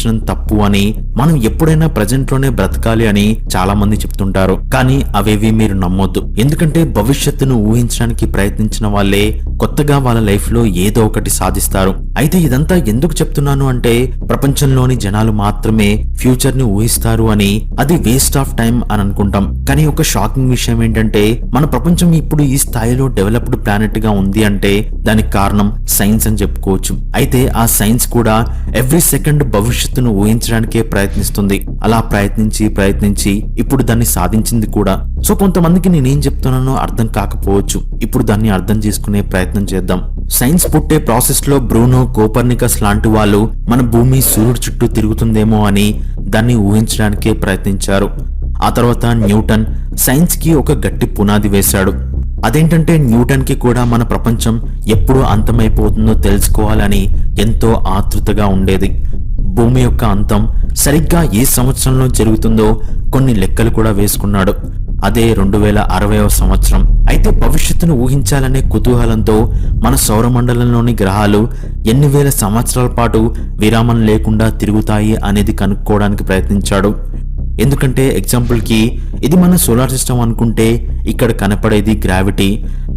ఊహించడం తప్పు అని, మనం ఎప్పుడైనా ప్రజెంట్ లోనే బ్రతకాలి అని చాలా మంది చెప్తుంటారు. కానీ అవేవి మీరు నమ్మొద్దు. ఎందుకంటే భవిష్యత్తును ఊహించడానికి ప్రయత్నించిన వాళ్ళే కొత్తగా వాళ్ళ లైఫ్ లో ఏదో ఒకటి సాధిస్తారు. అయితే ఇదంతా ఎందుకు చెప్తున్నాను అంటే, ప్రపంచంలోని జనాలు మాత్రమే ఫ్యూచర్ ని ఊహిస్తారు అని, అది వేస్ట్ ఆఫ్ టైం అని అనుకుంటాం. కానీ ఒక షాకింగ్ విషయం ఏంటంటే, మన ప్రపంచం ఇప్పుడు ఈ స్థాయిలో డెవలప్డ్ ప్లానెట్ గా ఉంది అంటే దానికి కారణం సైన్స్ అని చెప్పుకోవచ్చు. అయితే ఆ సైన్స్ కూడా ఎవ్రీ సెకండ్ భవిష్యత్తును ఊహించడానికే ప్రయత్నిస్తుంది. అలా ప్రయత్నించి ఇప్పుడు దాన్ని సాధించింది కూడా. సో కొంతమందికి నేనేం చెప్తున్నానో అర్థం కాకపోవచ్చు. ఇప్పుడు దాన్ని అర్థం చేసుకునే ప్రయత్నం చేద్దాం. సైన్స్ పుట్టే ప్రాసెస్ లో బ్రూనో, కోపర్నికస్ లాంటి వాళ్ళు మన భూమి సూర్యుడు చుట్టూ తిరుగుతుందేమో అని దాన్ని ఊహించడానికే ప్రయత్నించారు. ఆ తర్వాత న్యూటన్ సైన్స్ కి ఒక గట్టి పునాది వేశాడు. అదేంటంటే న్యూటన్ కి కూడా మన ప్రపంచం ఎప్పుడు అంతమైపోతుందో తెలుసుకోవాలని ఎంతో ఆతృతగా ఉండేది. భూమి యొక్క అంతం సరిగ్గా ఏ సంవత్సరంలో జరుగుతుందో కొన్ని లెక్కలు కూడా వేసుకున్నాడు. అదే 2060వ సంవత్సరం. అయితే భవిష్యత్తును ఊహించాలనే కుతూహలంతో మన సౌరమండలంలోని గ్రహాలు ఎన్ని వేల సంవత్సరాల పాటు విరామం లేకుండా తిరుగుతాయి అనేది కనుక్కోవడానికి ప్రయత్నించాడు. ఎందుకంటే ఎగ్జాంపుల్ కి ఇది మన సోలార్ సిస్టమ్ అనుకుంటే ఇక్కడ కనపడేది గ్రావిటీ.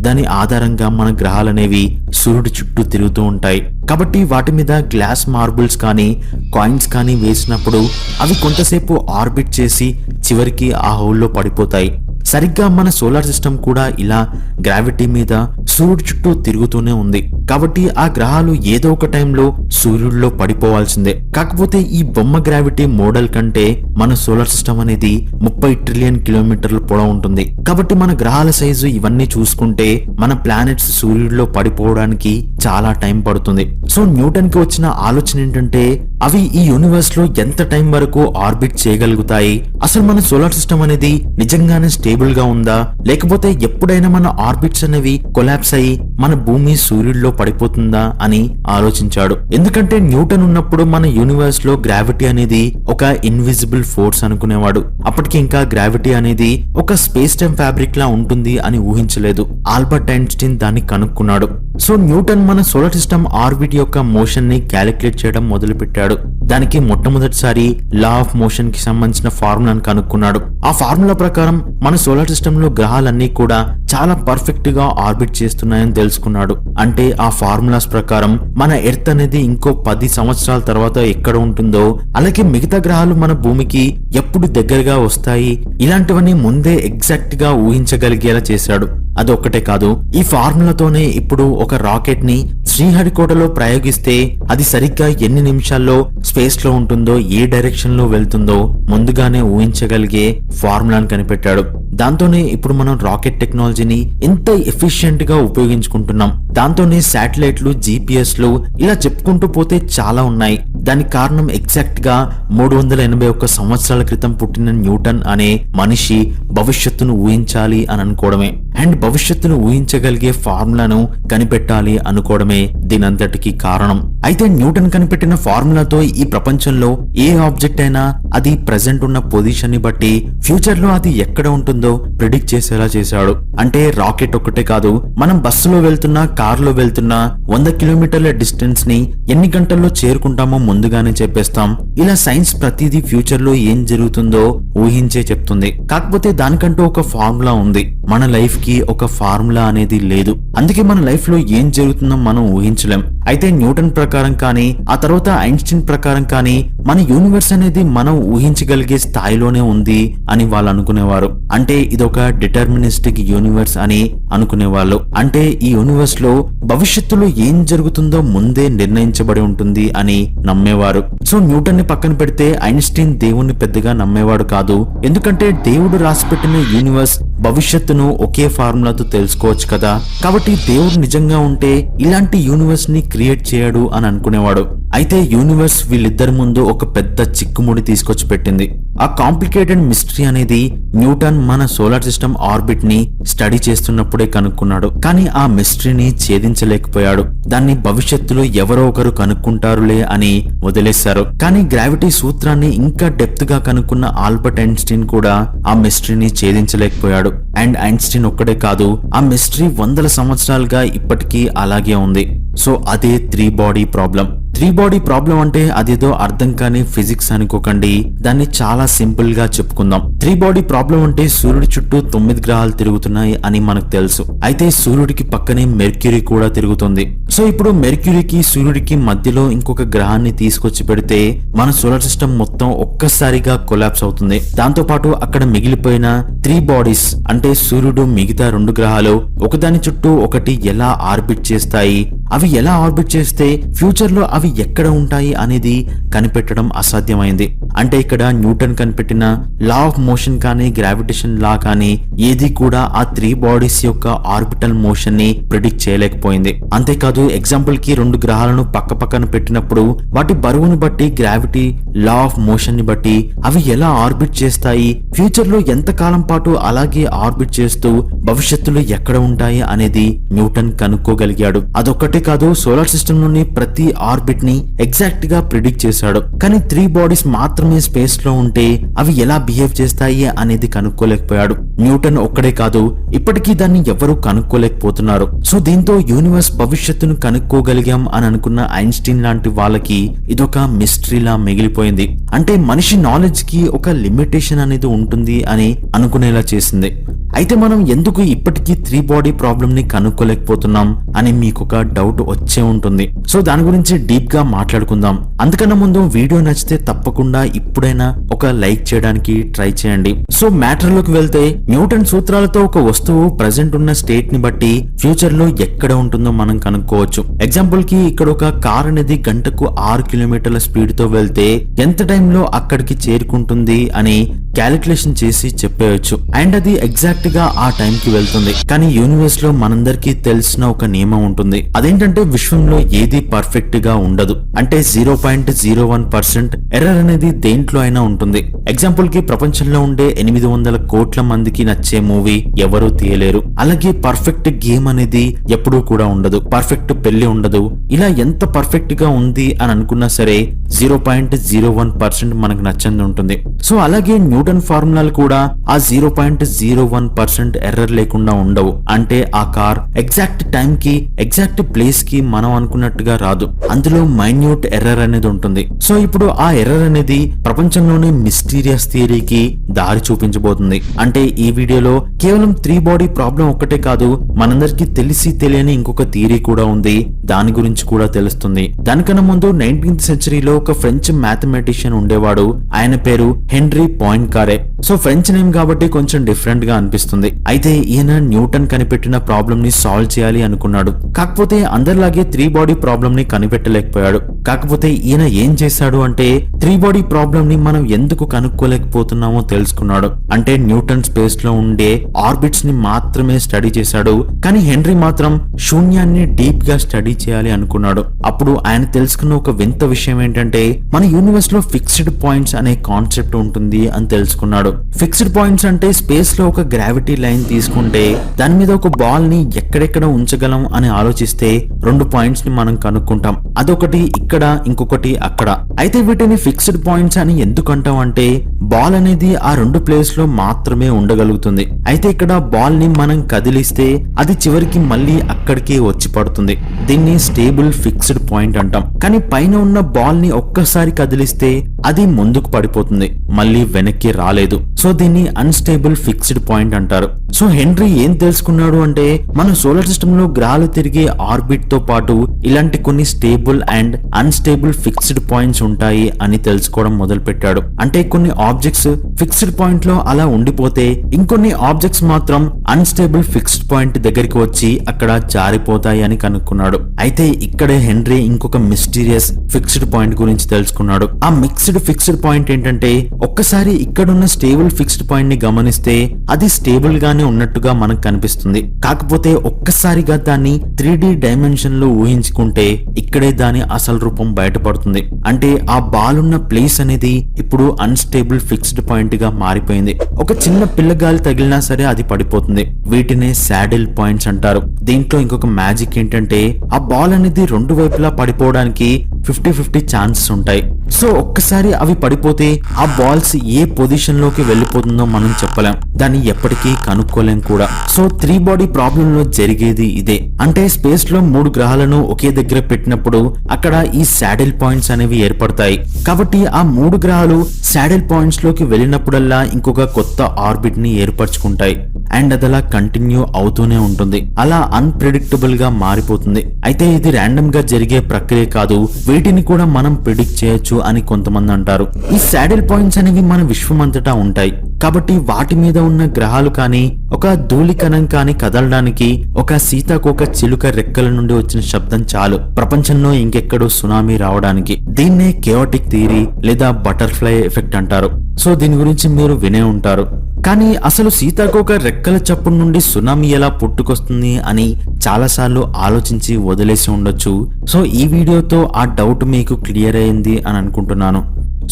దాని ఆధారంగా మన గ్రహాలనేవి సూర్యుడి చుట్టూ తిరుగుతూ ఉంటాయి. కాబట్టి వాటి మీద గ్లాస్ మార్బుల్స్ కానీ కాయిన్స్ కానీ వేసినప్పుడు అవి కొంతసేపు ఆర్బిట్ చేసి చివరికి ఆ హోల్లో పడిపోతాయి. సరిగ్గా మన సోలార్ సిస్టమ్ కూడా ఇలా గ్రావిటీ మీద సూర్యుడి చుట్టూ తిరుగుతూనే ఉంది. కాబట్టి ఆ గ్రహాలు ఏదో ఒక టైంలో సూర్యుడిలో పడిపోవాల్సిందే. కాకపోతే ఈ బొమ్మ గ్రావిటీ మోడల్ కంటే మన సోలార్ సిస్టమ్ అనేది 30 ట్రిలియన్ కిలోమీటర్ల పొడవు ఉంటుంది. కాబట్టి మన గ్రహాల సైజు ఇవన్నీ చూసుకుంటే మన ప్లానెట్స్ సూర్యుడిలో పడిపోవడానికి చాలా టైం పడుతుంది. సో న్యూటన్ కి వచ్చిన ఆలోచన ఏంటంటే, అవి ఈ యూనివర్స్ లో ఎంత టైం వరకు ఆర్బిట్ చేయగలుగుతాయి, అసలు మన సోలార్ సిస్టమ్ అనేది నిజంగానే స్టేబుల్ గా ఉందా, లేకపోతే ఎప్పుడైనా మన ఆర్బిట్స్ అనేవి కొలాప్స్ అయ్యి మన భూమి సూర్యుడిలో పడిపోతుందా అని ఆలోచించాడు. ఎందుకంటే న్యూటన్ ఉన్నప్పుడు మన యూనివర్స్ లో గ్రావిటీ అనేది ఒక ఇన్విజిబుల్ ఫోర్స్ అనుకునేవాడు. అప్పటికి ఇంకా గ్రావిటీ అనేది ఒక స్పేస్ టైం ఫ్యాబ్రిక్ లా ఉంటుంది అని ఊహించలేదు. ఆల్బర్ట్ ఐన్స్టీన్ దాన్ని కనుక్కున్నాడు. సో న్యూటన్ మన సోలార్ సిస్టమ్ ఆర్బిట్ యొక్క మోషన్ ని క్యాలిక్యులేట్ చేయడం మొదలు పెట్టాడు. దానికి మొట్టమొదటిసారి లా ఆఫ్ మోషన్ కి సంబంధించిన ఫార్ములాను కనుక్కున్నాడు. ఆ ఫార్ములా ప్రకారం మన సోలార్ సిస్టమ్ లో గ్రహాలన్నీ కూడా చాలా పర్ఫెక్ట్ గా ఆర్బిట్ చేస్తున్నాయని తెలుసుకున్నాడు. అంటే ఆ ఫార్ములాస్ ప్రకారం మన ఎర్త్ అనేది ఇంకో 10 సంవత్సరాల తర్వాత ఎక్కడ ఉంటుందో, అలాగే మిగతా గ్రహాలు మన భూమికి ఎప్పుడు దగ్గరగా వస్తాయి, ఇలాంటివన్నీ ముందే ఎగ్జాక్ట్ గా ఊహించగలిగేలా చేశాడు. అదొక్కటే కాదు, ఈ ఫార్ములాతోనే ఇప్పుడు ఒక రాకెట్ ని శ్రీహరికోటలో ప్రయోగిస్తే అది సరిగ్గా ఎన్ని నిమిషాల్లో స్పేస్ లో ఉంటుందో, ఏ డైరెక్షన్ లో వెళ్తుందో ముందుగానే ఊహించగలిగే ఫార్ములాను కనిపెట్టాడు. దాంతోనే ఇప్పుడు మనం రాకెట్ టెక్నాలజీని ఎంత ఎఫిషియెంట్ గా ఉపయోగించుకుంటున్నాం. దాంతోనే శాటిలైట్లు, జిపిఎస్లు ఇలా చెప్పుకుంటూ పోతే చాలా ఉన్నాయి. దానికి కారణం ఎగ్జాక్ట్ గా 381 సంవత్సరాల క్రితం పుట్టిన న్యూటన్ అనే మనిషి భవిష్యత్తును ఊహించాలి అని అనుకోవడమే, అండ్ భవిష్యత్తును ఊహించగలిగే ఫార్ములాను కనిపెట్టాలి అనుకోవడమే దీనంతటికి కారణం. అయితే న్యూటన్ కనిపెట్టిన ఫార్ములాతో ఈ ప్రపంచంలో ఏ ఆబ్జెక్ట్ అయినా అది ప్రెసెంట్ ఉన్న పొజిషన్ ని బట్టి ఫ్యూచర్ లో అది ఎక్కడ ఉంటుందో ప్రిడిక్ట్ చేసేలా చేశాడు. అంటే రాకెట్ ఒక్కటే కాదు, మనం బస్సులో వెళ్తున్నా, కారులో వెళ్తున్నా 100 కిలోమీటర్ల డిస్టెన్స్ ని ఎన్ని గంటల్లో చేరుకుంటామో ముందుగానే చెప్పేస్తాం. ఇలా సైన్స్ ప్రతిదీ ఫ్యూచర్ లో ఏం జరుగుతుందో ఊహించే చెప్తుంది. కాకపోతే దానికంటూ ఒక ఫార్ములా ఉంది. మన లైఫ్ కి ఒక ఫార్ములా అనేది లేదు. అందుకే మన లైఫ్ లో ఏం జరుగుతుందో మనం ఊహించలేం. అయితే న్యూటన్ ప్రకారం కానీ, ఆ తర్వాత ఐన్స్టీన్ ప్రకారం కానీ, మన యూనివర్స్ అనేది మనం ఊహించగలిగే స్థాయిలోనే ఉంది అని వాళ్ళు అనుకునేవారు. అంటే ఇదొక డిటర్మినిస్టిక్ యూనివర్స్ అని అనుకునేవాళ్ళు. అంటే ఈ యూనివర్స్ లో భవిష్యత్తులో ఏం జరుగుతుందో ముందే నిర్ణయించబడి ఉంటుంది అని నమ్మేవారు. సో న్యూటన్ ని పక్కన పెడితే ఐన్స్టీన్ దేవుణ్ణి పెద్దగా నమ్మేవాడు కాదు. ఎందుకంటే దేవుడు రాసిపెట్టిన యూనివర్స్ భవిష్యత్తును ఒకే ఫార్ములాతో తెలుసుకోవచ్చు కదా. కాబట్టి దేవుడు నిజంగా ఉంటే ఇలాంటి యూనివర్స్ ని క్రియేట్ చేయడు అని అనుకునేవాడు. అయితే యూనివర్స్ వీళ్ళిద్దరి ముందు ఒక పెద్ద చిక్కుముడి తీసుకొచ్చి పెట్టింది. ఆ కాంప్లికేటెడ్ మిస్టరీ అనేది న్యూటన్ మన సోలార్ సిస్టమ్ ఆర్బిట్ ని స్టడీ చేస్తున్నప్పుడే కనుక్కున్నాడు. కానీ ఆ మిస్టరీని ఛేదించలేకపోయాడు. దాన్ని భవిష్యత్తులో ఎవరో ఒకరు కనుక్కుంటారులే అని వదిలేశారు. కానీ గ్రావిటీ సూత్రాన్ని ఇంకా డెప్త్ గా కనుక్కున్న ఆల్బర్ట్ ఐన్స్టీన్ కూడా ఆ మిస్టరీని ఛేదించలేకపోయాడు. అండ్ ఐన్స్టీన్ ఒక్కడే కాదు, ఆ మిస్టరీ 100 సంవత్సరాలుగా ఇప్పటికీ అలాగే ఉంది. సో అదే 3 బాడీ ప్రాబ్లం. 3 బాడీ ప్రాబ్లం అంటే అదేదో అర్థం కాని ఫిజిక్స్ అనుకోకండి, దాన్ని చాలా సింపుల్ గా చెప్పుకుందాం. 3 బాడీ ప్రాబ్లం అంటే సూర్యుడి చుట్టూ 9 గ్రహాలు తిరుగుతున్నాయి అని మనకు తెలుసు. అయితే సూర్యుడికి పక్కనే మెర్క్యూరీ కూడా తిరుగుతుంది. సో ఇప్పుడు మెర్క్యూరీకి సూర్యుడికి మధ్యలో ఇంకొక గ్రహాన్ని తీసుకొచ్చి పెడితే మన సోలార్ సిస్టమ్ మొత్తం ఒక్కసారిగా కొలాప్స్ అవుతుంది. దాంతో పాటు అక్కడ మిగిలిపోయిన 3 బాడీస్ అంటే సూర్యుడు, మిగతా 2 గ్రహాలు ఒకదాని చుట్టూ ఒకటి ఎలా ఆర్బిట్ చేస్తాయి, అవి ఎలా ఆర్బిట్ చేస్తే ఫ్యూచర్ లో అవి ఎక్కడ ఉంటాయి అనేది కనిపెట్టడం అసాధ్యమైంది. అంటే ఇక్కడ న్యూటన్ కనిపెట్టిన లా ఆఫ్ మోషన్ కానీ గ్రావిటేషన్ లా కానీ ఏది కూడా ఆ 3 బాడీస్ యొక్క ఆర్బిటల్ మోషన్ ని ప్రిడిక్ట్ చేయలేకపోయింది. అంతేకాదు ఎగ్జాంపుల్ కి 2 గ్రహాలను పక్క పక్కన పెట్టినప్పుడు వాటి బరువును బట్టి, గ్రావిటీ లా ఆఫ్ మోషన్ ని బట్టి అవి ఎలా ఆర్బిట్ చేస్తాయి, ఫ్యూచర్ లో ఎంత కాలం పాటు అలాగే ఆర్బిట్ చేస్తూ భవిష్యత్తులో ఎక్కడ ఉంటాయి అనేది న్యూటన్ కనుక్కోగలిగాడు. అదొక్కటే కాదు, సోలార్ సిస్టమ్ లోని ప్రతి ఆర్బిట్ ని ఎగ్జాక్ట్ గా ప్రిడిక్ట్ చేశాడు. కానీ 3 బాడీస్ మాత్రమే స్పేస్ లో ఉంటే అవి ఎలా బిహేవ్ చేస్తాయి అనేది కనుక్కోలేకపోయాడు. న్యూటన్ ఒక్కడే కాదు, ఇప్పటికీ దాన్ని ఎవరూ కనుక్కోలేకపోతున్నారు. సో దీంతో యూనివర్స్ భవిష్యత్తును కనుక్కోగలిగాం అని అనుకున్న ఐన్స్టీన్ లాంటి వాళ్ళకి ఇదొక మిస్టరీలా మిగిలిపోయింది. అంటే మనిషి నాలెడ్జ్ కి ఒక లిమిటేషన్ అనేది ఉంటుంది అని అనుకునేలా చేసింది. అయితే మనం ఎందుకు ఇప్పటికీ 3 బాడీ ప్రాబ్లం ని కనుక్కోలేకపోతున్నాం అని మీకు ఒక డౌట్ వచ్చే ఉంటుంది. సో దాని గురించి డీప్ గా మాట్లాడుకుందాం. అందుకన్నా ముందు వీడియో నచ్చితే తప్పకుండా ఇప్పుడైనా ఒక లైక్ చేయడానికి ట్రై చేయండి. సో మ్యాటర్ లోకి వెళ్తే న్యూటన్ సూత్రాలతో ఒక వస్తువు ప్రెసెంట్ ఉన్న స్టేట్ ని బట్టి ఫ్యూచర్ లో ఎక్కడ ఉంటుందో మనం కనుక్కోవచ్చు. ఎగ్జాంపుల్ కి ఇక్కడ ఒక కార్ అనేది గంటకు 6 కిలోమీటర్ల స్పీడ్ తో వెళ్తే ఎంత టైంలో అక్కడికి చేరుకుంటుంది అని క్యాలిక్యులేషన్ చేసి చెప్పేయచ్చు. అండ్ అది ఎగ్జాక్ట్ గా ఆ టైం కి వెళ్తుంది. కానీ యూనివర్స్ లో మనందరికీ తెలిసిన ఒక నియమం ఉంటుంది. అదేంటంటే విశ్వంలో ఏది పర్ఫెక్ట్ గా ఉండదు. అంటే 0.01% ఎర్రర్ అనేది దేంట్లో అయినా ఉంటుంది. ఎగ్జాంపుల్ కి ప్రపంచంలో ఉండే 800 కోట్ల మందికి నచ్చే మూవీ ఎవరూ తీయలేరు. అలాగే పర్ఫెక్ట్ గేమ్ అనేది ఎప్పుడూ కూడా ఉండదు. పర్ఫెక్ట్ పెళ్లి ఉండదు. ఇలా ఎంత పర్ఫెక్ట్ గా ఉంది అని అనుకున్నా సరే 0.01% మనకు నచ్చంది ఉంటుంది. సో అలాగే న్యూటన్ ఫార్ములాలు కూడా ఆ 0.01% ఎర్రర్ లేకుండా ఉండవు. అంటే ఆ కార్ ఎగ్జాక్ట్ టైం కి, ఎగ్జాక్ట్ ప్లేస్ కి మనం అనుకున్నట్టుగా రాదు. అందులో మైన్యూట్ ఎర్రర్ అనేది ఉంటుంది. సో ఇప్పుడు ఆ ఎర్రర్ అనేది ప్రపంచంలోనే మిస్టీరియస్ థియరీకి దారి చూపించబోతుంది. అంటే ఈ వీడియోలో కేవలం 3 బాడీ ప్రాబ్లం ఒక్కటే కాదు, మనందరికీ తెలిసి తెలియని ఇంకొక థియరీ కూడా ఉంది. దాని గురించి కూడా తెలుస్తుంది. దానికన్నా ముందు 19th సెంచరీలో ఒక ఫ్రెంచ్ మ్యాథమెటిషియన్ ఉండేవాడు. ఆయన పేరు హెన్రీ పాయింకారే. సో ఫ్రెంచ్ నేమ్ కాబట్టి కొంచెం డిఫరెంట్ గా అనిపిస్తుంది. అయితే ఈయన న్యూటన్ కనిపెట్టిన ప్రాబ్లం ని సాల్వ్ చేయాలి అనుకున్నాడు. కాకపోతే అందరిలాగే 3 బాడీ ప్రాబ్లం ని కనిపెట్టలేకపోయాడు. కాకపోతే ఈయన ఏం చేశాడు అంటే 3 బాడీ ప్రాబ్లం ని మనం ఎందుకు కనుక్కోలేకపోతున్నామో తెలుసుకున్నాడు. అంటే న్యూటన్ స్పేస్ లో ఉండే ఆర్బిట్స్ ని మాత్రమే స్టడీ చేశాడు. కానీ హెన్రీ మాత్రం శూన్యాన్ని డీప్ గా స్టడీ చేయాలి అనుకున్నాడు. అప్పుడు ఆయన తెలుసుకున్న ఒక వింత విషయం ఏంటంటే మన యూనివర్స్ లో ఫిక్స్డ్ పాయింట్స్ అనే కాన్సెప్ట్ ఉంటుంది అని తెలుసుకున్నాడు. ఫిక్స్డ్ పాయింట్స్ అంటే స్పేస్ లో ఒక గ్రావిటీ లైన్ తీసుకుంటే దాని మీద ఒక బాల్ ని ఎక్కడెక్కడ ఉంచగలం అని ఆలోచిస్తే 2 పాయింట్స్ ని మనం కనుక్కుంటాం. అదొకటి ఇక్కడ, ఇంకొకటి అక్కడ. అయితే వీటిని ఫిక్స్డ్ పాయింట్స్ అని ఎందుకు అంటాం అంటే బాల్ అనేది ఆ 2 ప్లేస్ లో మాత్రమే ఉండగలుగుతుంది. అయితే ఇక్కడ బాల్ ని మనం కదిలిస్తే అది చివరికి మళ్ళీ అక్కడికి వచ్చి పడుతుంది. దీన్ని స్టేబుల్ ఫిక్స్డ్ పాయింట్ అంటాం. కానీ పైన ఉన్న బాల్ ని ఒక్కసారి కదిలిస్తే అది ముందుకు పడిపోతుంది, మళ్ళీ వెనక్కి రాలేదు. సో దీన్ని అన్స్టేబుల్ ఫిక్స్డ్ పాయింట్ అంటారు. సో హెన్రీ ఏం తెలుసుకున్నాడు అంటే మన సోలార్ సిస్టమ్ లో గ్రహాలు తిరిగే ఆర్బిట్ తో పాటు ఇలాంటి కొన్ని stable and unstable fixed points ఉంటాయి అని తెలుసుకోవడం మొదలు పెట్టాడు. అంటే కొన్ని ఆబ్జెక్ట్స్ ఫిక్స్డ్ పాయింట్ లో అలా ఉండిపోతే ఇంకొన్ని ఆబ్జెక్ట్స్ మాత్రం అన్స్టేబుల్ ఫిక్స్డ్ పాయింట్ దగ్గరికి వచ్చి అక్కడ జారిపోతాయి అని కనుక్కున్నాడు. అయితే ఇక్కడే హెన్రీ ఇంకొక మిస్టీరియస్ ఫిక్స్డ్ పాయింట్ గురించి తెలుసుకున్నాడు. ఆ మిక్స్డ్ ఫిక్స్డ్ పాయింట్ ఏంటంటే ఒక్కసారి ఇక్కడున్న స్టేబుల్ ఫిక్స్డ్ పాయింట్ ని గమనిస్తే అది స్టేబుల్ గానే ఉన్నట్టుగా మనకు కనిపిస్తుంది. కాకపోతే ఒక్కసారిగా దాన్ని 3D డైమెన్షన్ లో ఊహించుకుంటే ఇక్కడే దాని అసలు రూపం బయటపడుతుంది. అంటే ఆ బాల్ ఉన్న ప్లేస్ అనేది ఇప్పుడు అన్స్టేబుల్ ఫిక్స్డ్ పాయింట్ గా మారిపోయింది. ఒక చిన్న పిల్లగాలి తగిలినా సరే అది పడిపోతుంది. వీటినే శాడిల్ పాయింట్స్ అంటారు. దీంట్లో ఇంకొక మ్యాజిక్ ఏంటంటే ఆ బాల్ అనేది 2 వైపులా పడిపోవడానికి 50-50 ఛాన్సెస్ ఉంటాయి. సో ఒక్కసారి అవి పడిపోతే ఆ బాల్స్ ఏ పొజిషన్ లోకి వెళ్ళిపోతుందో మనం చెప్పలేం, దాన్ని ఎప్పటికీ కనుక్కోలేం కూడా. సో 3 బాడీ ప్రాబ్లం లో జరిగేది ఇదే. అంటే స్పేస్ లో 3 గ్రహాలను ఒకే దగ్గర పెట్టినప్పుడు అక్కడ ఈ శాడిల్ పాయింట్స్ అనేవి ఏర్పడతాయి. కాబట్టి ఆ 3 గ్రహాలు శాడిల్ పాయింట్స్ లోకి వెళ్ళినప్పుడల్లా ఇంకొక కొత్త ఆర్బిట్ ని ఏర్పరచుకుంటాయి. అండ్ అదలా కంటిన్యూ అవుతూనే ఉంటుంది. అలా అన్ప్రెడిక్టబుల్ గా మారిపోతుంది. అయితే ఇది ర్యాండమ్ గా జరిగే ప్రక్రియ కాదు, వీటిని కూడా మనం ప్రిడిక్ట్ చేయొచ్చు అని కొంతమంది అంటారు. ఈ శాడిల్ పాయింట్స్ అనేవి మన విశ్వం అంతటా ఉంటాయి. కాబట్టి వాటి మీద ఉన్న గ్రహాలు కానీ ఒక ధూళికణం కానీ కదలడానికి ఒక సీతాకోక చిలుక రెక్కల నుండి వచ్చిన శబ్దం చాలు ప్రపంచంలో ఇంకెక్కడో సునామీ రావడానికి. దీన్నే కేయోటిక్ థియరీ లేదా బటర్ఫ్లై ఎఫెక్ట్ అంటారు. సో దీని గురించి మీరు వినే ఉంటారు. కానీ అసలు సీతాకోక రెక్కల చప్పుడు నుండి సునామీ ఎలా పుట్టుకొస్తుంది అని చాలాసార్లు ఆలోచించి వదిలేసి ఉండొచ్చు. సో ఈ వీడియోతో ఆ డౌట్ మీకు క్లియర్ అయింది అని అనుకుంటున్నాను.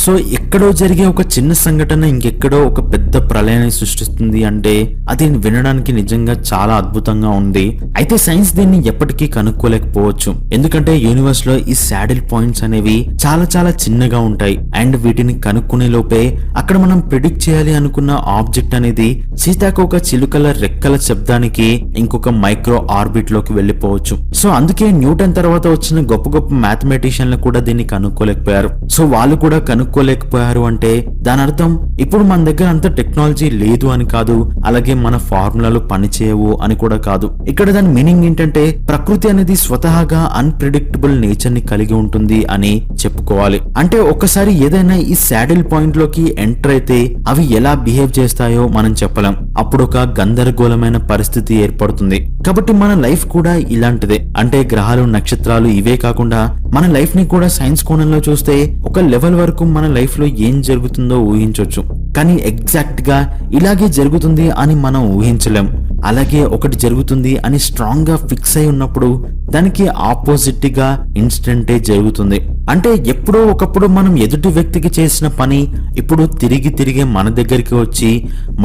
సో ఎక్కడో జరిగే ఒక చిన్న సంఘటన ఇంకెక్కడో ఒక పెద్ద ప్రళయాన్ని సృష్టిస్తుంది అంటే అది వినడానికి నిజంగా చాలా అద్భుతంగా ఉంది. అయితే సైన్స్ దీన్ని ఎప్పటికీ కనుక్కోలేకపోవచ్చు. ఎందుకంటే యూనివర్స్ లో ఈ శాడిల్ పాయింట్స్ అనేవి చాలా చాలా చిన్నగా ఉంటాయి. అండ్ వీటిని కనుక్కునే లోపే అక్కడ మనం ప్రిడిక్ట్ చేయాలి అనుకున్న ఆబ్జెక్ట్ అనేది సీతాకోక చిలుకల రెక్కల శబ్దానికి ఇంకొక మైక్రో ఆర్బిట్ లోకి వెళ్లిపోవచ్చు. సో అందుకే న్యూటన్ తర్వాత వచ్చిన గొప్ప గొప్ప మ్యాథమెటిషియన్లు కూడా దీన్ని కనుక్కోలేకపోయారు. సో వాళ్ళు కూడా కనుక్కోలేకపోయారు అంటే దాని అర్థం ఇప్పుడు మన దగ్గర అంత టెక్నాలజీ లేదు అని కాదు, అలాగే మన ఫార్ములాలు పనిచేయవు అని కూడా కాదు. ఇక్కడ దాని మీనింగ్ ఏంటంటే ప్రకృతి అనేది స్వతహాగా అన్ప్రెడిక్టబుల్ నేచర్ ని కలిగి ఉంటుంది అని చెప్పుకోవాలి. అంటే ఒక్కసారి ఏదైనా ఈ శాడిల్ పాయింట్ లోకి ఎంటర్ అయితే అవి ఎలా బిహేవ్ చేస్తాయో మనం చెప్పలేం. అప్పుడు ఒక గందరగోళమైన పరిస్థితి ఏర్పడుతుంది. కాబట్టి మన లైఫ్ కూడా ఇలాంటిదే. అంటే గ్రహాలు నక్షత్రాలు ఇవే కాకుండా మన లైఫ్ ని కూడా సైన్స్ కోణంలో చూస్తే ఒక లెవెల్ వరకు మన లైఫ్ లో ఏం జరుగుతుందో ఊహించవచ్చు. కానీ ఎగ్జాక్ట్ గా ఇలాగే జరుగుతుంది అని మనం ఊహించలేం. అలాగే ఒకటి జరుగుతుంది అని స్ట్రాంగ్ గా ఫిక్స్ అయి ఉన్నప్పుడు దానికి ఆపోజిట్ గా ఇన్స్టెంటే జరుగుతుంది. అంటే ఎప్పుడో ఒకప్పుడు మనం ఎదుటి వ్యక్తికి చేసిన పని ఇప్పుడు తిరిగి మన దగ్గరికి వచ్చి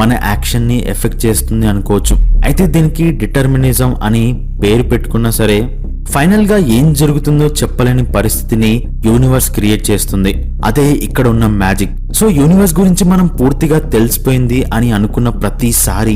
మన యాక్షన్ ని ఎఫెక్ట్ చేస్తుంది అనుకోవచ్చు. అయితే దీనికి డిటర్మినిజం అని పేరు పెట్టుకున్నా సరే ఫైనల్ గా ఏం జరుగుతుందో చెప్పలేని పరిస్థితిని యూనివర్స్ క్రియేట్ చేస్తుంది. అదే ఇక్కడ ఉన్న మ్యాజిక్. సో యూనివర్స్ గురించి మనం పూర్తిగా తెలిసిపోయింది అని అనుకున్న ప్రతిసారి